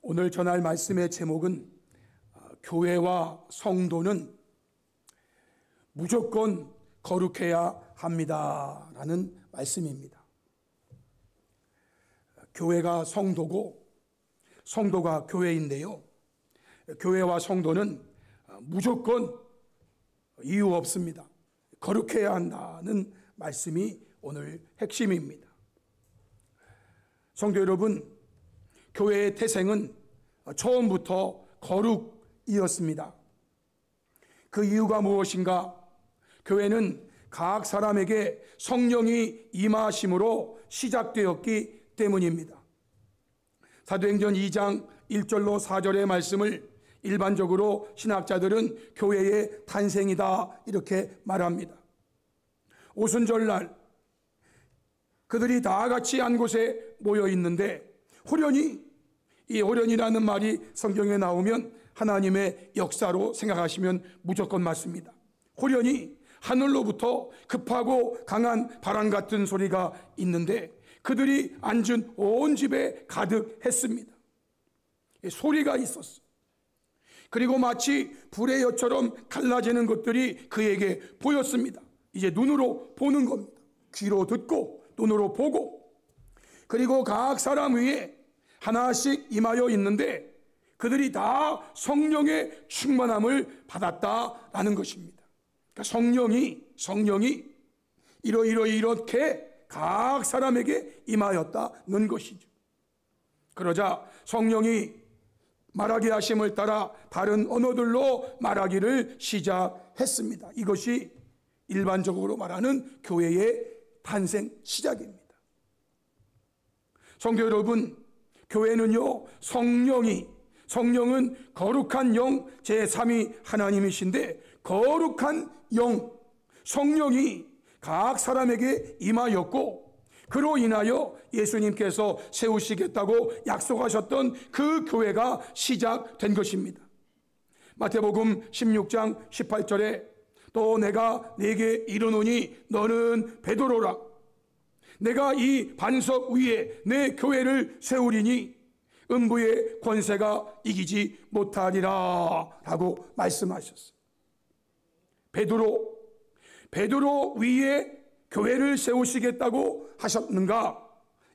오늘 전할 말씀의 제목은 교회와 성도는 무조건 거룩해야 합니다라는 말씀입니다. 교회가 성도고 성도가 교회인데요, 교회와 성도는 무조건 이유 없습니다. 거룩해야 한다는 말씀이 오늘 핵심입니다. 성도 여러분, 교회의 태생은 처음부터 거룩이었습니다. 그 이유가 무엇인가? 교회는 각 사람에게 성령이 임하심으로 시작되었기 때문입니다. 사도행전 2장 1절로 4절의 말씀을 일반적으로 신학자들은 교회의 탄생이다 이렇게 말합니다. 오순절날 그들이 다 같이 한 곳에 모여 있는데 이 호련이라는 말이 성경에 나오면 하나님의 역사로 생각하시면 무조건 맞습니다. 호련이 하늘로부터 급하고 강한 바람 같은 소리가 있는데 그들이 앉은 온 집에 가득했습니다. 소리가 있었어. 그리고 마치 불의 엿처럼 갈라지는 것들이 그에게 보였습니다. 이제 눈으로 보는 겁니다. 귀로 듣고 눈으로 보고, 그리고 각 사람 위에 하나씩 임하여 있는데 그들이 다 성령의 충만함을 받았다라는 것입니다. 그러니까 성령이 이렇게 각 사람에게 임하였다는 것이죠. 그러자 성령이 말하게 하심을 따라 다른 언어들로 말하기를 시작했습니다. 이것이 일반적으로 말하는 교회의 탄생 시작입니다. 성도 여러분, 교회는요, 성령은 거룩한 영 제3위 하나님이신데 거룩한 영, 성령이 각 사람에게 임하였고 그로 인하여 예수님께서 세우시겠다고 약속하셨던 그 교회가 시작된 것입니다. 마태복음 16장 18절에 또 내가 네게 이르노니 너는 베드로라. 내가 이 반석 위에 내 교회를 세우리니 음부의 권세가 이기지 못하리라 라고 말씀하셨어요. 베드로 위에 교회를 세우시겠다고 하셨는가?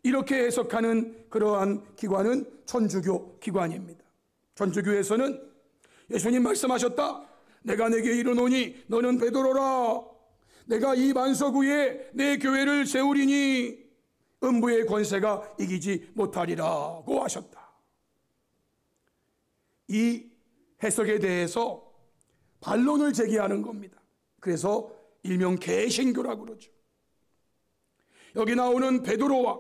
이렇게 해석하는 그러한 기관은 천주교 기관입니다. 천주교에서는 예수님 말씀하셨다. 내가 내게 이르노니 너는 베드로라. 내가 이 반석 위에 내 교회를 세우리니 음부의 권세가 이기지 못하리라고 하셨다. 이 해석에 대해서 반론을 제기하는 겁니다. 그래서 일명 개신교라고 그러죠. 여기 나오는 베드로와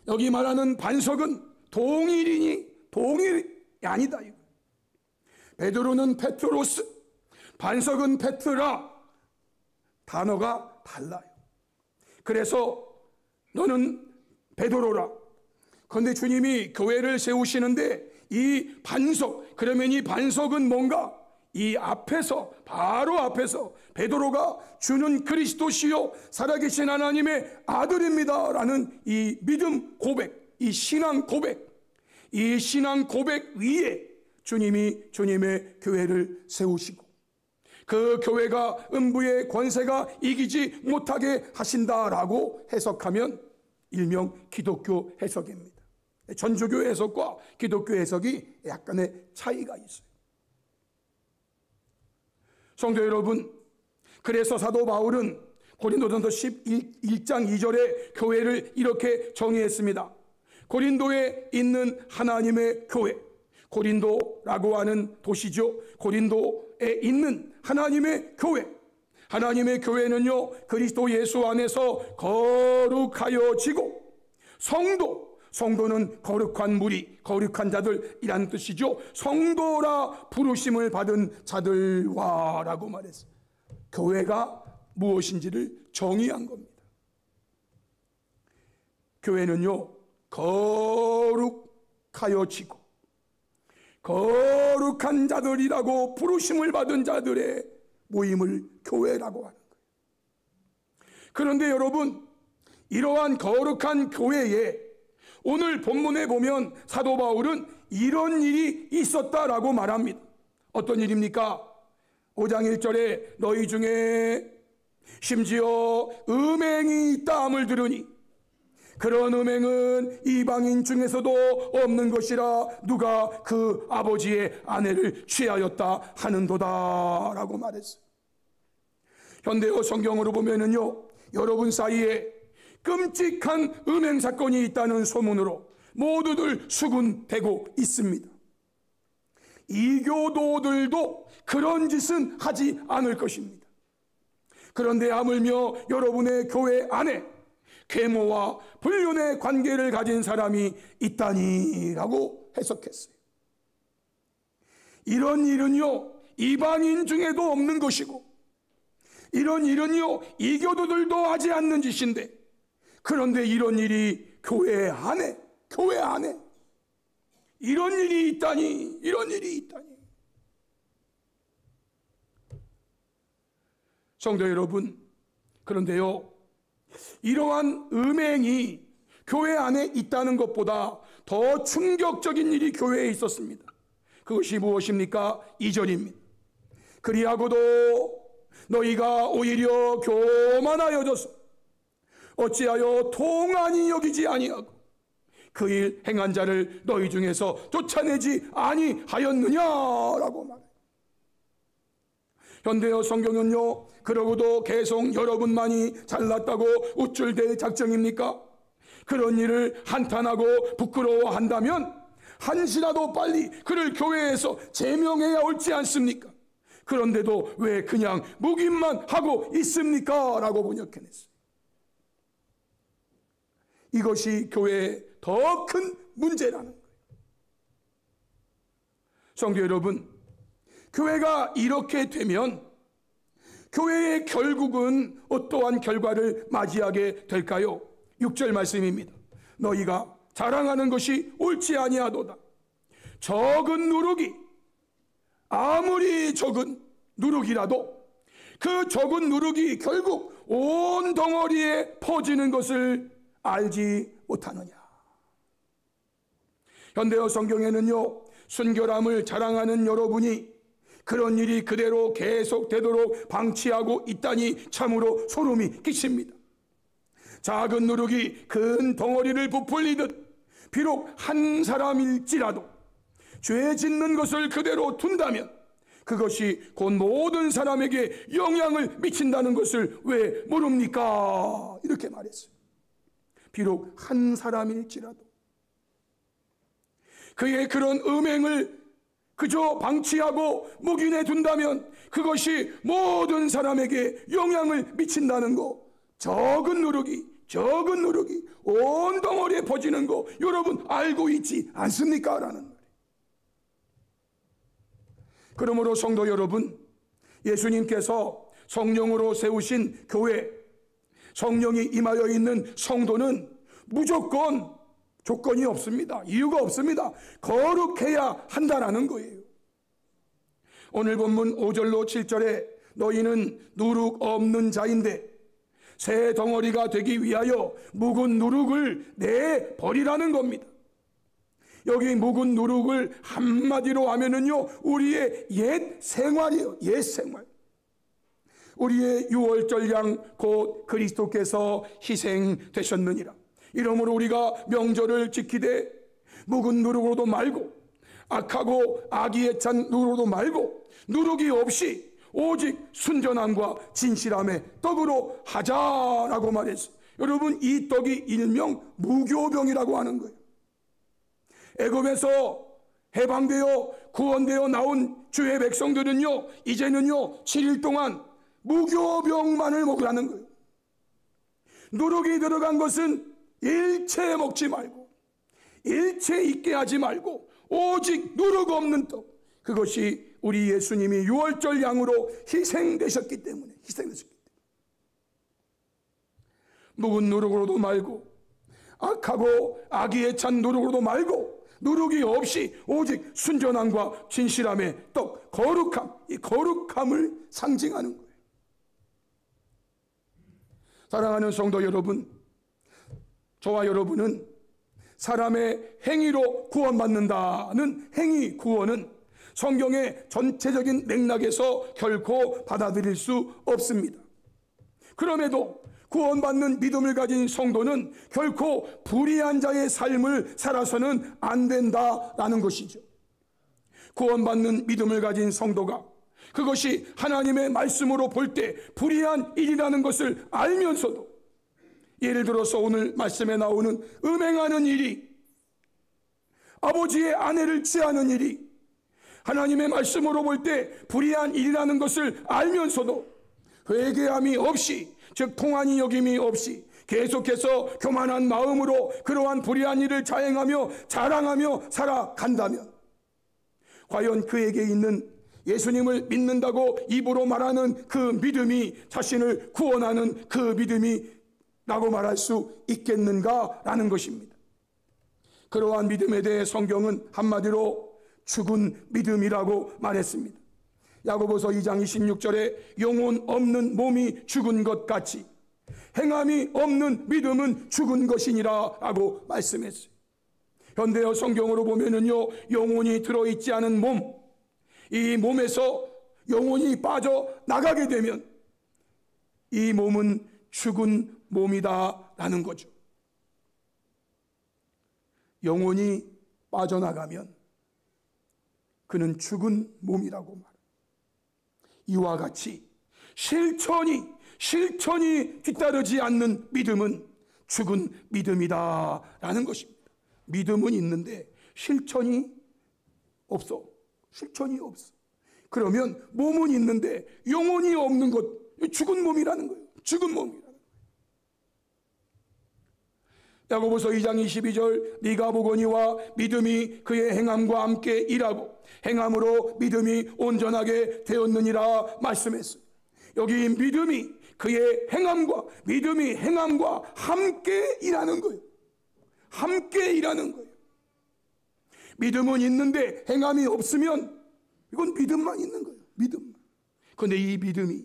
여기 말하는 반석은 동일이 아니다. 베드로는 페트로스, 반석은 페트라. 단어가 달라요. 그래서 너는 베드로라. 그런데 주님이 교회를 세우시는데 이 반석, 그러면 이 반석은 뭔가? 이 앞에서, 바로 앞에서 베드로가 주는 그리스도시요 살아계신 하나님의 아들입니다 라는 이 믿음 고백, 이 신앙 고백 위에 주님이 주님의 교회를 세우시고 그 교회가 음부의 권세가 이기지 못하게 하신다라고 해석하면 일명 기독교 해석입니다. 천주교 해석과 기독교 해석이 약간의 차이가 있어요. 성도 여러분, 그래서 사도 바울은 고린도전서 11장 2절에 교회를 이렇게 정의했습니다. 고린도에 있는 하나님의 교회, 고린도라고 하는 도시죠. 고린도에 있는 하나님의 교회, 하나님의 교회는요 그리스도 예수 안에서 거룩하여지고 성도는 거룩한 무리, 거룩한 자들이란 뜻이죠. 성도라 부르심을 받은 자들과 라고 말했어요. 교회가 무엇인지를 정의한 겁니다. 교회는요 거룩하여지고 거룩한 자들이라고 부르심을 받은 자들의 모임을 교회라고 하는 거예요. 그런데 여러분, 이러한 거룩한 교회에 오늘 본문에 보면 사도 바울은 이런 일이 있었다라고 말합니다. 어떤 일입니까? 5장 1절에 너희 중에 심지어 음행이 있다함을 들으니 그런 음행은 이방인 중에서도 없는 것이라 누가 그 아버지의 아내를 취하였다 하는도다 라고 말했어요. 현대어 성경으로 보면은요, 여러분 사이에 끔찍한 음행 사건이 있다는 소문으로 모두들 수군대고 있습니다. 이교도들도 그런 짓은 하지 않을 것입니다. 그런데 하물며 여러분의 교회 안에 계모와 불륜의 관계를 가진 사람이 있다니라고 해석했어요. 이런 일은요, 이방인 중에도 없는 것이고, 이런 일은요, 이교도들도 하지 않는 짓인데, 그런데 이런 일이 교회 안에 이런 일이 있다니. 성도 여러분, 그런데요, 이러한 음행이 교회 안에 있다는 것보다 더 충격적인 일이 교회에 있었습니다. 그것이 무엇입니까? 2절입니다. 그리하고도 너희가 오히려 교만하여져서 어찌하여 통한이 여기지 아니하고 그 일 행한 자를 너희 중에서 쫓아내지 아니하였느냐라고 말해요. 현대어 성경은요, 그러고도 계속 여러분만이 잘났다고 우쭐댈 작정입니까? 그런 일을 한탄하고 부끄러워한다면 한시라도 빨리 그를 교회에서 제명해야 옳지 않습니까? 그런데도 왜 그냥 묵인만 하고 있습니까? 라고 번역해냈어요. 이것이 교회의 더 큰 문제라는 거예요. 성도 여러분, 교회가 이렇게 되면 교회의 결국은 어떠한 결과를 맞이하게 될까요? 6절 말씀입니다. 너희가 자랑하는 것이 옳지 아니하도다. 적은 누룩이 아무리 적은 누룩이라도 그 적은 누룩이 결국 온 덩어리에 퍼지는 것을 알지 못하느냐. 현대어 성경에는요, 순결함을 자랑하는 여러분이 그런 일이 그대로 계속되도록 방치하고 있다니 참으로 소름이 끼칩니다. 작은 누룩이 큰 덩어리를 부풀리듯 비록 한 사람일지라도 죄 짓는 것을 그대로 둔다면 그것이 곧 모든 사람에게 영향을 미친다는 것을 왜 모릅니까? 이렇게 말했어요. 비록 한 사람일지라도 그의 그런 음행을 그저 방치하고 묵인해 둔다면 그것이 모든 사람에게 영향을 미친다는 거, 적은 누룩이 온 덩어리에 퍼지는 거 여러분 알고 있지 않습니까? 라는 말이에요. 그러므로 성도 여러분, 예수님께서 성령으로 세우신 교회, 성령이 임하여 있는 성도는 무조건 조건이 없습니다. 이유가 없습니다. 거룩해야 한다라는 거예요. 오늘 본문 5절로 7절에 너희는 누룩 없는 자인데 새 덩어리가 되기 위하여 묵은 누룩을 내버리라는 겁니다. 여기 묵은 누룩을 한마디로 하면은요, 우리의 옛 생활이에요. 옛 생활. 우리의 유월절 양 곧 그리스도께서 희생되셨느니라. 이러므로 우리가 명절을 지키되 묵은 누룩으로도 말고 악하고 악의에 찬 누룩으로도 말고 누룩이 없이 오직 순전함과 진실함의 떡으로 하자라고 말했어요. 여러분, 이 떡이 일명 무교병이라고 하는 거예요. 애굽에서 해방되어 구원되어 나온 주의 백성들은요, 이제는요 7일 동안 무교병만을 먹으라는 거예요. 누룩이 들어간 것은 일체 먹지 말고 일체 있게 하지 말고 오직 누룩 없는 떡, 그것이 우리 예수님이 유월절 양으로 희생되셨기 때문에 묵은 누룩으로도 말고 악하고 악의에 찬 누룩으로도 말고 누룩이 없이 오직 순전함과 진실함의 떡, 거룩함, 이 거룩함을 상징하는 거예요. 사랑하는 성도 여러분, 저와 여러분은 사람의 행위로 구원받는다는 행위 구원은 성경의 전체적인 맥락에서 결코 받아들일 수 없습니다. 그럼에도 구원받는 믿음을 가진 성도는 결코 불의한 자의 삶을 살아서는 안 된다라는 것이죠. 구원받는 믿음을 가진 성도가 그것이 하나님의 말씀으로 볼 때 불의한 일이라는 것을 알면서도, 예를 들어서 오늘 말씀에 나오는 음행하는 일이, 아버지의 아내를 취하는 일이 하나님의 말씀으로 볼 때 불의한 일이라는 것을 알면서도 회개함이 없이, 즉 통한이 여김이 없이 계속해서 교만한 마음으로 그러한 불의한 일을 자행하며 자랑하며 살아간다면, 과연 그에게 있는 예수님을 믿는다고 입으로 말하는 그 믿음이 자신을 구원하는 그 믿음이라고 말할 수 있겠는가라는 것입니다. 그러한 믿음에 대해 성경은 한마디로 죽은 믿음이라고 말했습니다. 야고보서 2장 26절에 영혼 없는 몸이 죽은 것 같이 행함이 없는 믿음은 죽은 것이니라 라고 말씀했어요. 현대어 성경으로 보면은요, 영혼이 들어있지 않은 몸, 이 몸에서 영혼이 빠져나가게 되면 이 몸은 죽은 몸이다라는 거죠. 영혼이 빠져나가면 그는 죽은 몸이라고 말합니다. 이와 같이 실천이 뒤따르지 않는 믿음은 죽은 믿음이다라는 것입니다. 믿음은 있는데 실천이 없어. 그러면 몸은 있는데 영혼이 없는 것, 죽은 몸이라는 거예요. 죽은 몸이라는 거예요. 야고보서 2장 22절, 네가 보거니와 믿음이 그의 행함과 함께 일하고 행함으로 믿음이 온전하게 되었느니라 말씀했어요. 여기 믿음이 그의 믿음이 행함과 함께 일하는 거예요. 함께 일하는 거예요. 믿음은 있는데 행함이 없으면 이건 믿음만 있는 거예요. 믿음만. 그런데 이 믿음이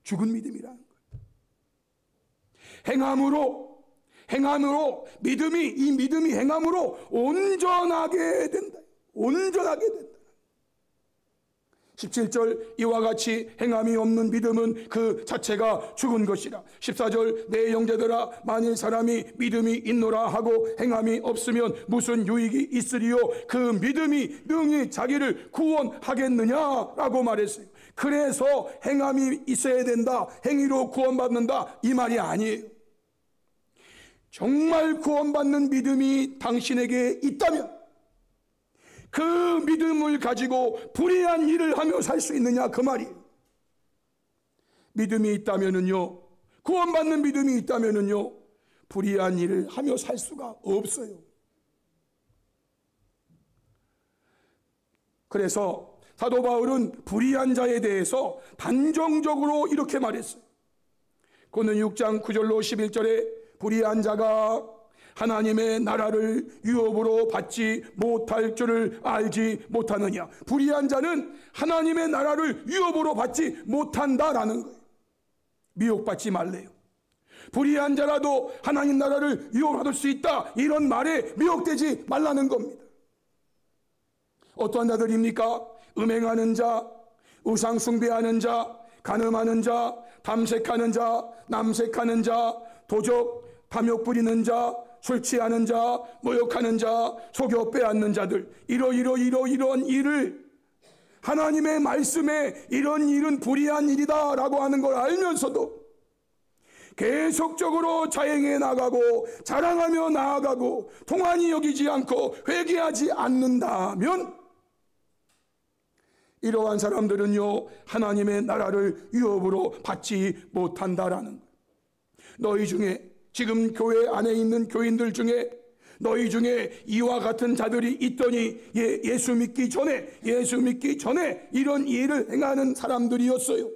죽은 믿음이라는 거예요. 행함으로 이 믿음이 행함으로 온전하게 된다. 17절, 이와 같이 행함이 없는 믿음은 그 자체가 죽은 것이라. 14절, 내 형제들아, 만일 사람이 믿음이 있노라 하고 행함이 없으면 무슨 유익이 있으리요? 그 믿음이 능히 자기를 구원하겠느냐라고 말했어요. 그래서 행함이 있어야 된다, 행위로 구원받는다, 이 말이 아니에요. 정말 구원받는 믿음이 당신에게 있다면 그 믿음을 가지고 불의한 일을 하며 살 수 있느냐, 그 말이에요. 믿음이 있다면은요, 구원받는 믿음이 있다면은요, 불의한 일을 하며 살 수가 없어요. 그래서 사도 바울은 불의한 자에 대해서 단정적으로 이렇게 말했어요. 그는 6장 9절로 11절에 불의한 자가 하나님의 나라를 유업으로 받지 못할 줄을 알지 못하느냐. 불의한 자는 하나님의 나라를 유업으로 받지 못한다라는 거예요. 미혹받지 말래요. 불의한 자라도 하나님 나라를 유업받을 수 있다, 이런 말에 미혹되지 말라는 겁니다. 어떠한 자들입니까? 음행하는 자, 우상 숭배하는 자, 간음하는 자, 탐색하는 자, 남색하는 자, 도적, 탐욕 부리는 자, 술 취하는 자, 모욕하는 자, 속여 빼앗는 자들, 이런 일을, 하나님의 말씀에 이런 일은 불의한 일이다 라고 하는 걸 알면서도 계속적으로 자행해 나가고 자랑하며 나아가고 통한이 여기지 않고 회개하지 않는다면 이러한 사람들은요, 하나님의 나라를 유업으로 받지 못한다라는 거예요. 너희 중에, 지금 교회 안에 있는 교인들 중에, 너희 중에 이와 같은 자들이 있더니 예수 믿기 전에 이런 일을 행하는 사람들이었어요.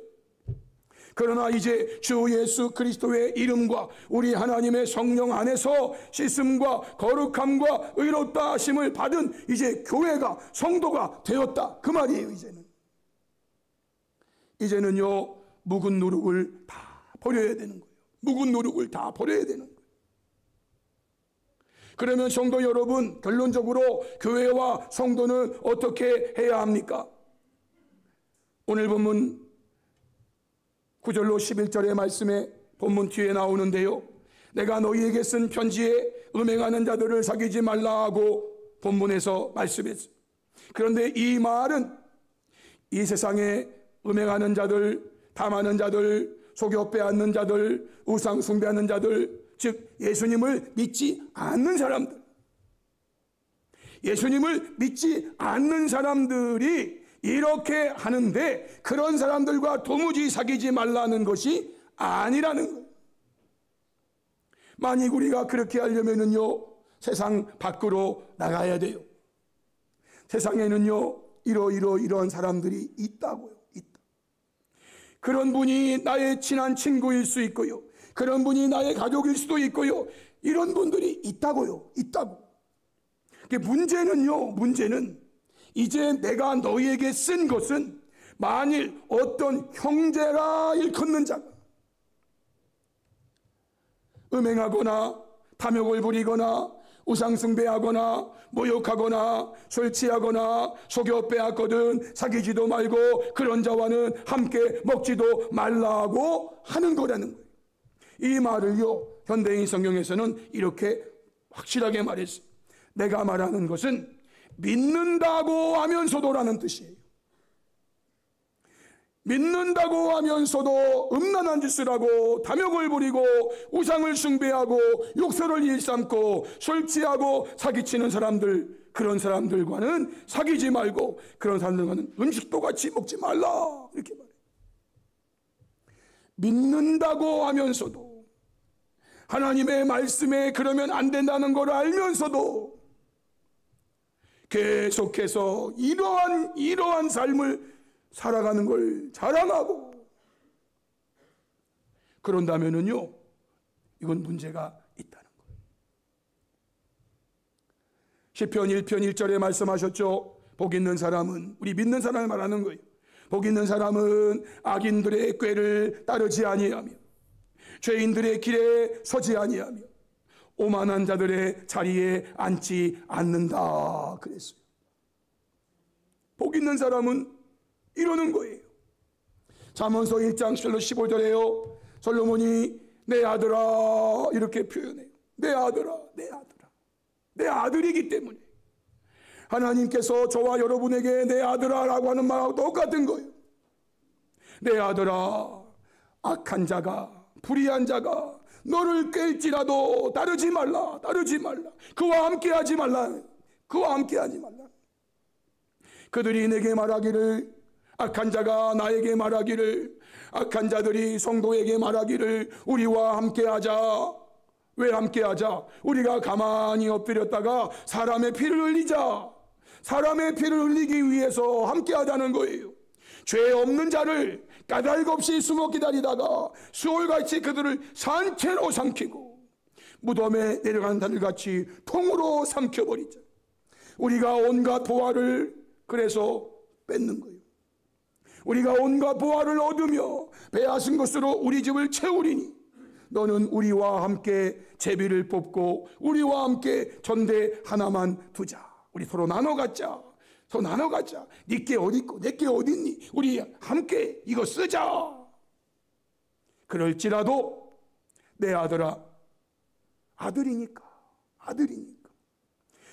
그러나 이제 주 예수 그리스도의 이름과 우리 하나님의 성령 안에서 씻음과 거룩함과 의롭다 하심을 받은 이제 교회가, 성도가 되었다, 그 말이에요. 이제는요, 묵은 누룩을 다 버려야 되는 거예요. 묵은 누룩을 다 버려야 되는 거예요. 그러면 성도 여러분, 결론적으로 교회와 성도는 어떻게 해야 합니까? 오늘 본문 9절로 11절의 말씀에 본문 뒤에 나오는데요, 내가 너희에게 쓴 편지에 음행하는 자들을 사귀지 말라 하고 본문에서 말씀했어요. 그런데 이 말은 이 세상에 음행하는 자들, 탐하는 자들, 속여 빼앗는 자들, 우상 숭배하는 자들, 즉 예수님을 믿지 않는 사람들, 예수님을 믿지 않는 사람들이 이렇게 하는데 그런 사람들과 도무지 사귀지 말라는 것이 아니라는 거예요. 만약 우리가 그렇게 하려면요, 세상 밖으로 나가야 돼요. 세상에는요, 이러한 사람들이 있다고요. 있다. 그런 분이 나의 친한 친구일 수 있고요, 그런 분이 나의 가족일 수도 있고요, 이런 분들이 있다고요. 있다고. 문제는 이제 내가 너희에게 쓴 것은 만일 어떤 형제라 일컫는 자가 음행하거나 탐욕을 부리거나 우상숭배하거나 모욕하거나 술 취하거나 속여 빼앗거든 사귀지도 말고 그런 자와는 함께 먹지도 말라고 하는 거라는 거예요. 이 말을요, 현대인 성경에서는 이렇게 확실하게 말했어요. 내가 말하는 것은 믿는다고 하면서도라는 뜻이에요. 믿는다고 하면서도 음란한 짓을 하고 탐욕을 부리고 우상을 숭배하고 욕설을 일삼고 술 취하고 사기치는 사람들, 그런 사람들과는 사귀지 말고 그런 사람들과는 음식도 같이 먹지 말라, 이렇게 말해요. 믿는다고 하면서도, 하나님의 말씀에 그러면 안 된다는 걸 알면서도 계속해서 이러한 삶을 살아가는 걸 자랑하고 그런다면은요, 이건 문제가 있다는 거예요. 시편 1편 1절에 말씀하셨죠. 복 있는 사람은, 우리 믿는 사람을 말하는 거예요. 복 있는 사람은 악인들의 꾀를 따르지 아니하며 죄인들의 길에 서지 아니하며 오만한 자들의 자리에 앉지 않는다 그랬어요. 복 있는 사람은 이러는 거예요. 잠언서 1장 15절에요, 솔로몬이 내 아들아 이렇게 표현해요. 내 아들아, 내 아들아. 내 아들이기 때문에 하나님께서 저와 여러분에게 내 아들아 라고 하는 말하고 똑같은 거예요. 내 아들아, 악한 자가, 불의한 자가 너를 깰지라도 따르지 말라, 따르지 말라. 그와 함께 하지 말라, 그와 함께 하지 말라. 그들이 내게 말하기를, 악한 자가 나에게 말하기를, 악한 자들이 성도에게 말하기를 우리와 함께 하자. 왜 함께 하자? 우리가 가만히 엎드렸다가 사람의 피를 흘리자. 사람의 피를 흘리기 위해서 함께 하자는 거예요. 죄 없는 자를 까닭 없이 숨어 기다리다가 수월같이 그들을 산채로 삼키고 무덤에 내려간 자들같이 통으로 삼켜버리자. 우리가 온갖 보화를 그래서 뺏는 거예요. 우리가 온갖 보화를 얻으며 빼앗은 것으로 우리 집을 채우리니 너는 우리와 함께 제비를 뽑고 우리와 함께 전대 하나만 두자. 우리 서로 나눠 갖자. 서로 나눠 갖자. 네게 어디 있고 내게 어디 있니? 우리 함께 이거 쓰자. 그럴지라도 내 아들아, 아들이니까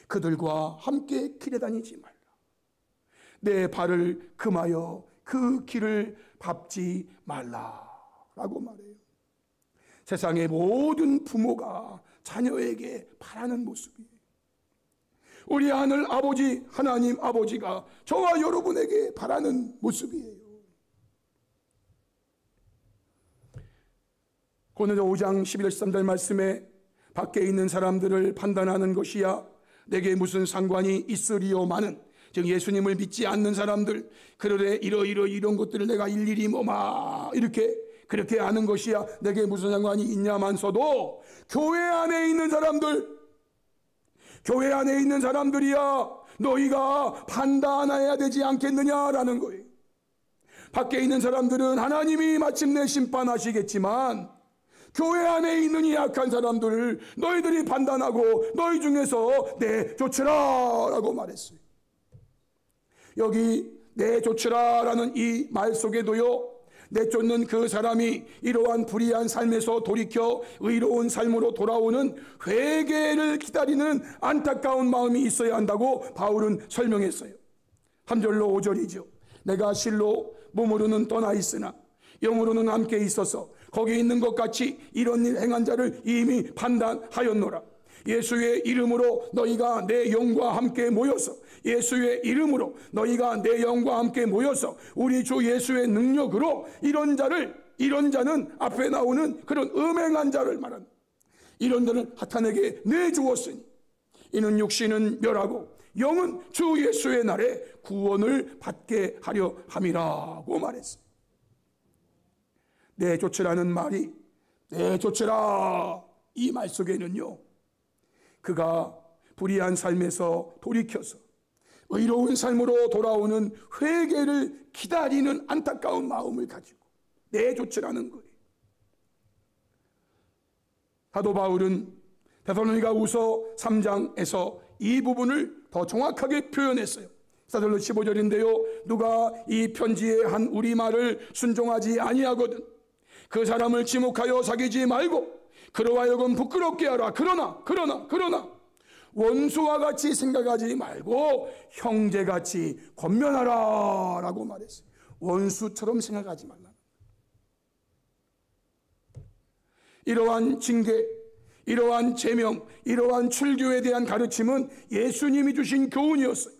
그들과 함께 길에 다니지 말라. 내 발을 금하여 그 길을 밟지 말라라고 말해요. 세상의 모든 부모가 자녀에게 바라는 모습이에요. 우리 하늘 아버지, 하나님 아버지가 저와 여러분에게 바라는 모습이에요. 고린도 5장 11절 13절 말씀에 밖에 있는 사람들을 판단하는 것이야 내게 무슨 상관이 있으리요마는, 즉 예수님을 믿지 않는 사람들, 그러래 이런 것들을 내가 일일이 그렇게 아는 것이야 내게 무슨 상관이 있냐만서도 교회 안에 있는 사람들이야 너희가 판단해야 되지 않겠느냐라는 거예요. 밖에 있는 사람들은 하나님이 마침내 심판하시겠지만 교회 안에 있는 이 약한 사람들을 너희들이 판단하고 너희 중에서 내쫓으라 라고 말했어요. 여기 내쫓으라 라는 이 말 속에도요, 내쫓는 그 사람이 이러한 불의한 삶에서 돌이켜 의로운 삶으로 돌아오는 회개를 기다리는 안타까운 마음이 있어야 한다고 바울은 설명했어요. 3절로 5절이죠. 내가 실로 몸으로는 떠나 있으나 영으로는 함께 있어서 거기 있는 것 같이 이런 일 행한 자를 이미 판단하였노라. 예수의 이름으로 너희가 내 영과 함께 모여서, 예수의 이름으로 너희가 내 영과 함께 모여서 우리 주 예수의 능력으로 이런 자는 앞에 나오는 그런 음행한 자를 말하는, 이런 자를 사탄에게 내주었으니 이는 육신은 멸하고 영은 주 예수의 날에 구원을 받게 하려 함이라고 말했어요. 내쫓으라는 말이, 내쫓으라 이 말 속에는요, 그가 불의한 삶에서 돌이켜서 의로운 삶으로 돌아오는 회개를 기다리는 안타까운 마음을 가지고 내쫓으라는 거예요. 사도 바울은 데살로니가후서 3장에서 이 부분을 더 정확하게 표현했어요. 4절로 15절인데요. 누가 이 편지에 한 우리 말을 순종하지 아니하거든 그 사람을 지목하여 사귀지 말고 그로 하여금 부끄럽게 하라. 그러나 원수와 같이 생각하지 말고 형제같이 권면하라 라고 말했어요. 원수처럼 생각하지 말라. 이러한 징계, 이러한 제명, 이러한 출교에 대한 가르침은 예수님이 주신 교훈이었어요.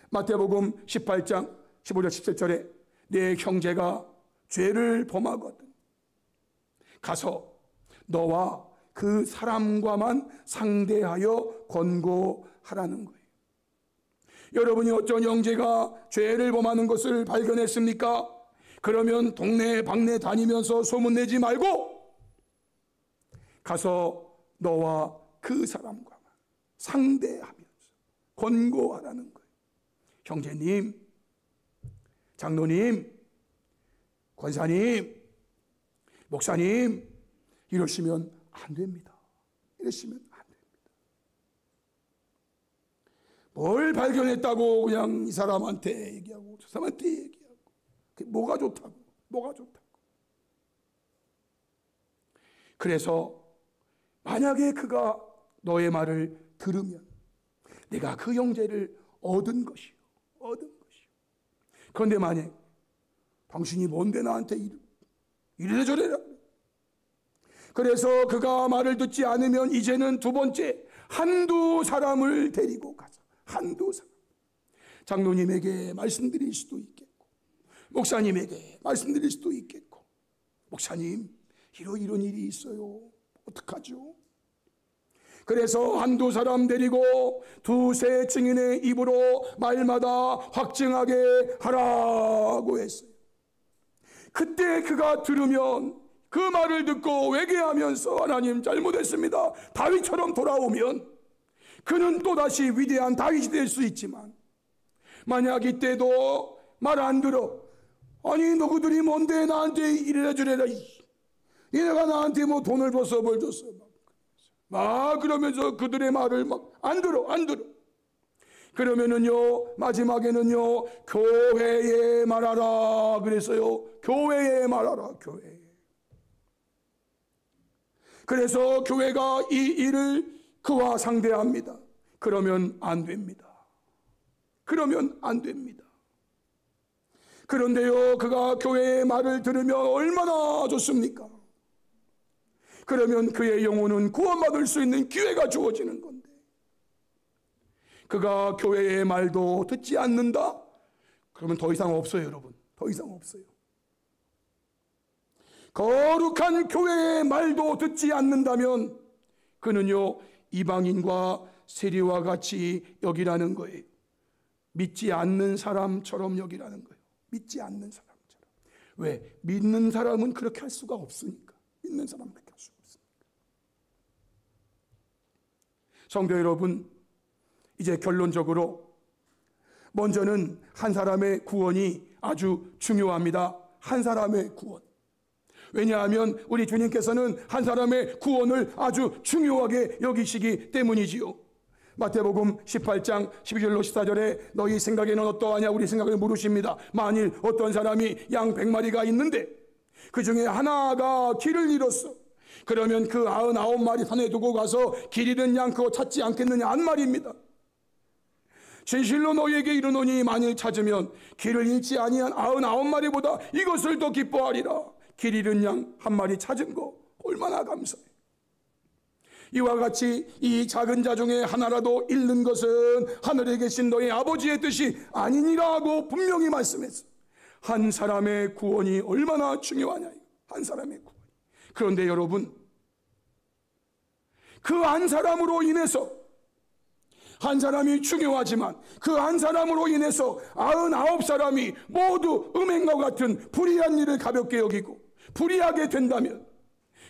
마태복음 18장 15절 17절에 내 형제가 죄를 범하거든 가서 너와 그 사람과만 상대하여 권고하라는 거예요. 여러분이 어떤 형제가 죄를 범하는 것을 발견했습니까? 그러면 동네 방네 다니면서 소문내지 말고 가서 너와 그 사람과만 상대하면서 권고하라는 거예요. 형제님, 장로님, 권사님, 목사님, 이러시면 안 됩니다. 이러시면 안 됩니다. 뭘 발견했다고 그냥 이 사람한테 얘기하고 저 사람한테 얘기하고 그게 뭐가 좋다고. 그래서 만약에 그가 너의 말을 들으면 내가 그 형제를 얻은 것이요. 그런데 만약 당신이 뭔데 나한테 이래저래라. 그래서 그가 말을 듣지 않으면 이제는 두 번째 한두 사람을 데리고 가자. 한두 사람. 장로님에게 말씀드릴 수도 있겠고 목사님에게 말씀드릴 수도 있겠고 목사님 이런 일이 있어요. 어떡하죠? 그래서 한두 사람 데리고 두세 증인의 입으로 말마다 확증하게 하라고 했어요. 그때 그가 들으면 그 말을 듣고 회개하면서 하나님 잘못했습니다. 다윗처럼 돌아오면 그는 또다시 위대한 다윗이 될 수 있지만 만약 이때도 말 안 들어 아니 너희들이 뭔데 나한테 이래라 저래라 니네가 나한테 뭐 돈을 줬어 뭘 줬어 막 그러면서 그들의 말을 막 안 들어 그러면은요 마지막에는요 교회에 말하라 그랬어요. 교회에 말하라. 교회에. 그래서 교회가 이 일을 그와 상대합니다. 그러면 안 됩니다. 그런데요 그가 교회의 말을 들으면 얼마나 좋습니까? 그러면 그의 영혼은 구원받을 수 있는 기회가 주어지는 건데 그가 교회의 말도 듣지 않는다? 그러면 더 이상 없어요. 여러분 더 이상 없어요. 거룩한 교회의 말도 듣지 않는다면 그는요 이방인과 세리와 같이 여기라는 거예요. 믿지 않는 사람처럼 여기라는 거예요. 믿지 않는 사람처럼. 왜? 믿는 사람은 그렇게 할 수가 없으니까. 믿는 사람은 그렇게 할 수가 없으니까. 성도 여러분, 이제 결론적으로 먼저는 한 사람의 구원이 아주 중요합니다. 한 사람의 구원. 왜냐하면 우리 주님께서는 한 사람의 구원을 아주 중요하게 여기시기 때문이지요. 마태복음 18장 12절로 14절에 너희 생각에는 어떠하냐 우리 생각을 물으십니다. 만일 어떤 사람이 양 100마리가 있는데 그 중에 하나가 길을 잃었어. 그러면 그 99마리 산에 두고 가서 길 잃은 양 그거 찾지 않겠느냐 한 말입니다. 진실로 너희에게 이르노니 만일 찾으면 길을 잃지 아니한 99마리보다 이것을 더 기뻐하리라. 길 잃은 양 한 마리 찾은 거 얼마나 감사해. 이와 같이 이 작은 자 중에 하나라도 잃는 것은 하늘에 계신 너희 아버지의 뜻이 아니니라고 분명히 말씀했어요. 한 사람의 구원이 얼마나 중요하냐. 한 사람의 구원. 그런데 여러분, 그 한 사람으로 인해서, 한 사람이 중요하지만 그 한 사람으로 인해서 99사람이 모두 음행과 같은 불의한 일을 가볍게 여기고 불의하게 된다면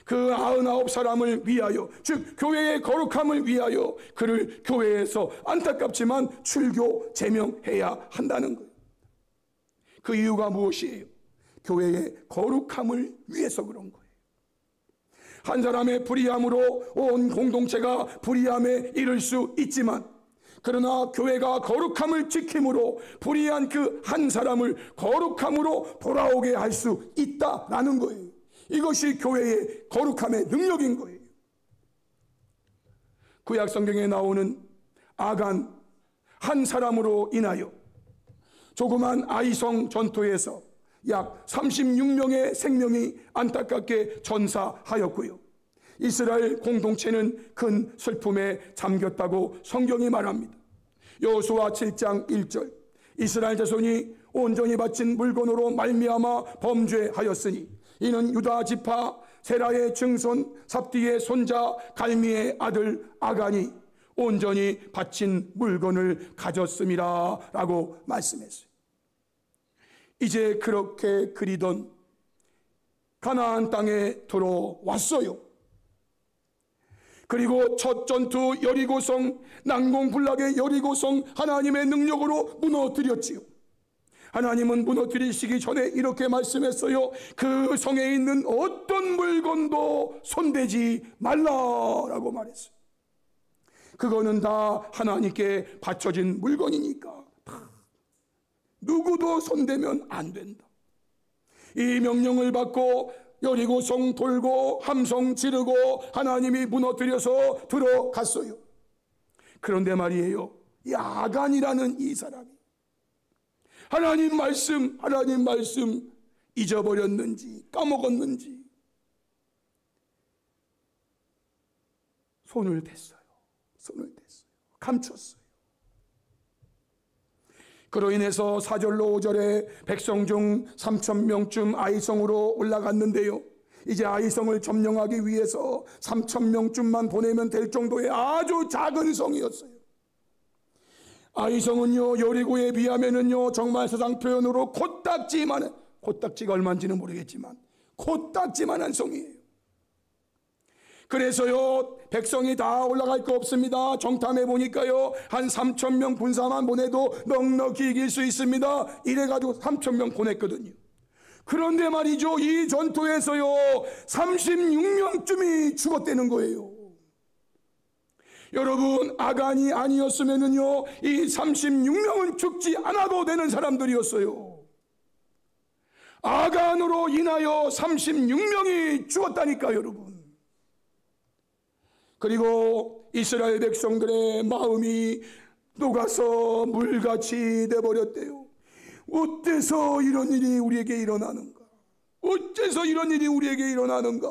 그 99사람을 위하여, 즉 교회의 거룩함을 위하여 그를 교회에서 안타깝지만 출교 제명해야 한다는 거예요. 그 이유가 무엇이에요? 교회의 거룩함을 위해서 그런 거예요. 한 사람의 불의함으로 온 공동체가 불의함에 이를 수 있지만, 그러나 교회가 거룩함을 지킴으로 불의한 그 한 사람을 거룩함으로 돌아오게 할 수 있다라는 거예요. 이것이 교회의 거룩함의 능력인 거예요. 구약 성경에 나오는 아간 한 사람으로 인하여 조그만 아이성 전투에서 약 36명의 생명이 안타깝게 전사하였고요. 이스라엘 공동체는 큰 슬픔에 잠겼다고 성경이 말합니다. 여호수아 7장 1절 이스라엘 자손이 온전히 바친 물건으로 말미암아 범죄하였으니 이는 유다 지파 세라의 증손 삽디의 손자 갈미의 아들 아간이 온전히 바친 물건을 가졌음이라 라고 말씀했어요. 이제 그렇게 그리던 가나안 땅에 들어왔어요. 그리고 첫 전투 여리고성, 난공불락의 여리고성 하나님의 능력으로 무너뜨렸지요. 하나님은 무너뜨리시기 전에 이렇게 말씀했어요. 그 성에 있는 어떤 물건도 손대지 말라라고 말했어요. 그거는 다 하나님께 바쳐진 물건이니까 다 누구도 손대면 안 된다. 이 명령을 받고 여리고성 돌고 함성 지르고 하나님이 무너뜨려서 들어갔어요. 그런데 말이에요, 이 아간이라는 이 사람이 하나님 말씀 잊어버렸는지 까먹었는지 손을 댔어요. 감췄어요. 그로 인해서 4절로 5절에 백성 중 3,000명쯤 아이성으로 올라갔는데요, 이제 아이성을 점령하기 위해서 3,000명쯤만 보내면 될 정도의 아주 작은 성이었어요. 아이성은요, 여리고에 비하면은요, 정말 세상 표현으로 코딱지가 얼마인지는 모르겠지만 코딱지만한 성이에요. 그래서요, 백성이 다 올라갈 거 없습니다. 정탐해 보니까요, 한 3,000명 군사만 보내도 넉넉히 이길 수 있습니다. 이래가지고 3,000명 보냈거든요. 그런데 말이죠, 이 전투에서요 36명쯤이 죽었다는 거예요. 여러분, 아간이 아니었으면은요 이 36명은 죽지 않아도 되는 사람들이었어요. 아간으로 인하여 36명이 죽었다니까 여러분. 그리고 이스라엘 백성들의 마음이 녹아서 물같이 돼버렸대요. 어째서 이런 일이 우리에게 일어나는가? 어째서 이런 일이 우리에게 일어나는가?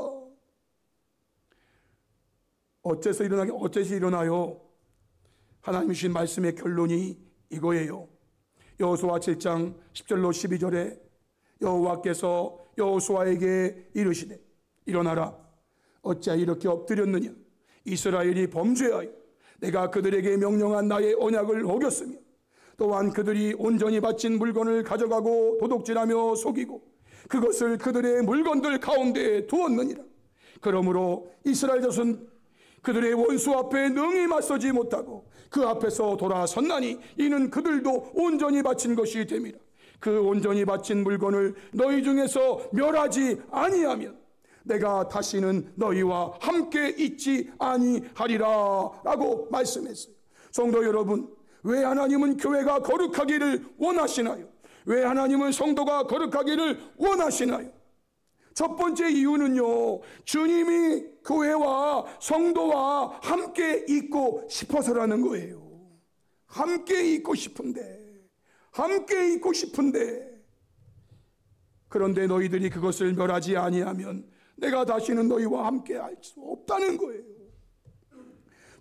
어째서 일어나요? 하나님 주신 말씀의 결론이 이거예요. 여호수아 7장 10절로 12절에 여호와께서 여호수아에게 이르시되 일어나라. 어찌 이렇게 엎드렸느냐? 이스라엘이 범죄하여 내가 그들에게 명령한 나의 언약을 어겼으며 또한 그들이 온전히 바친 물건을 가져가고 도둑질하며 속이고 그것을 그들의 물건들 가운데 두었느니라. 그러므로 이스라엘 자손 그들의 원수 앞에 능히 맞서지 못하고 그 앞에서 돌아섰나니 이는 그들도 온전히 바친 것이 됨이라. 그 온전히 바친 물건을 너희 중에서 멸하지 아니하면 내가 다시는 너희와 함께 있지 아니하리라 라고 말씀했어요. 성도 여러분, 왜 하나님은 교회가 거룩하기를 원하시나요? 왜 하나님은 성도가 거룩하기를 원하시나요? 첫 번째 이유는요, 주님이 교회와 성도와 함께 있고 싶어서라는 거예요. 함께 있고 싶은데 그런데 너희들이 그것을 멸하지 아니하면 내가 다시는 너희와 함께 할 수 없다는 거예요.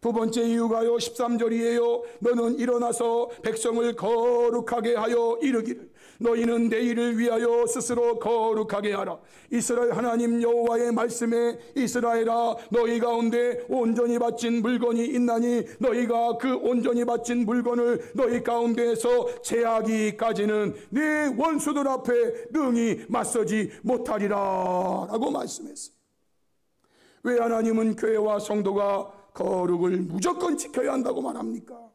두 번째 이유가요, 13절이에요. 너는 일어나서 백성을 거룩하게 하여 이르기를 너희는 내일을 위하여 스스로 거룩하게 하라. 이스라엘 하나님 여호와의 말씀에 이스라엘아, 너희 가운데 온전히 바친 물건이 있나니 너희가 그 온전히 바친 물건을 너희 가운데에서 제하기까지는 네 원수들 앞에 능히 맞서지 못하리라 라고 말씀했어요. 왜 하나님은 교회와 성도가 거룩을 무조건 지켜야 한다고 말합니까?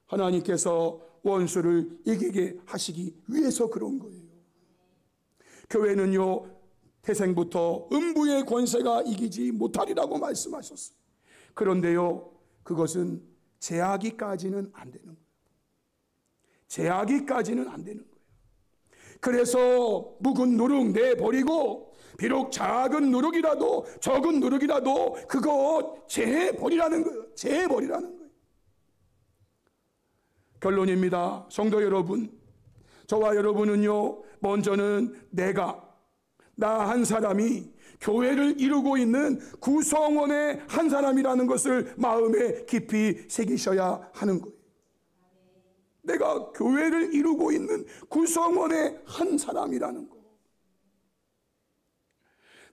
하나님께서 원수를 이기게 하시기 위해서 그런 거예요. 교회는요, 태생부터 음부의 권세가 이기지 못하리라고 말씀하셨어요. 그런데요, 그것은 제하기까지는 안 되는 거예요. 제하기까지는 안 되는 거예요. 그래서 묵은 누룩 내버리고 비록 작은 누룩이라도 적은 누룩이라도 그거 제해버리라는 거예요. 제해버리라는 거예요. 결론입니다. 성도 여러분, 저와 여러분은요, 먼저는 나 한 사람이 교회를 이루고 있는 구성원의 한 사람이라는 것을 마음에 깊이 새기셔야 하는 거예요. 내가 교회를 이루고 있는 구성원의 한 사람이라는 거.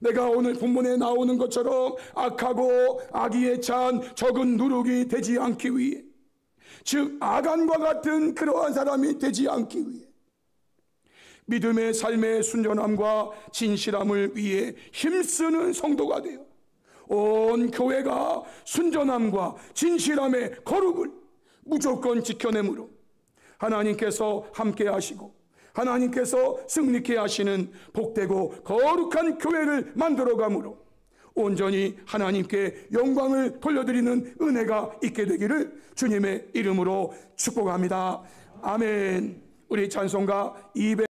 내가 오늘 본문에 나오는 것처럼 악하고 악의에 찬 적은 누룩이 되지 않기 위해, 즉 아간과 같은 그러한 사람이 되지 않기 위해 믿음의 삶의 순전함과 진실함을 위해 힘쓰는 성도가 되어 온 교회가 순전함과 진실함의 거룩을 무조건 지켜내므로 하나님께서 함께 하시고 하나님께서 승리케 하시는 복되고 거룩한 교회를 만들어가므로 온전히 하나님께 영광을 돌려드리는 은혜가 있게 되기를 주님의 이름으로 축복합니다. 아멘. 우리 찬송가 200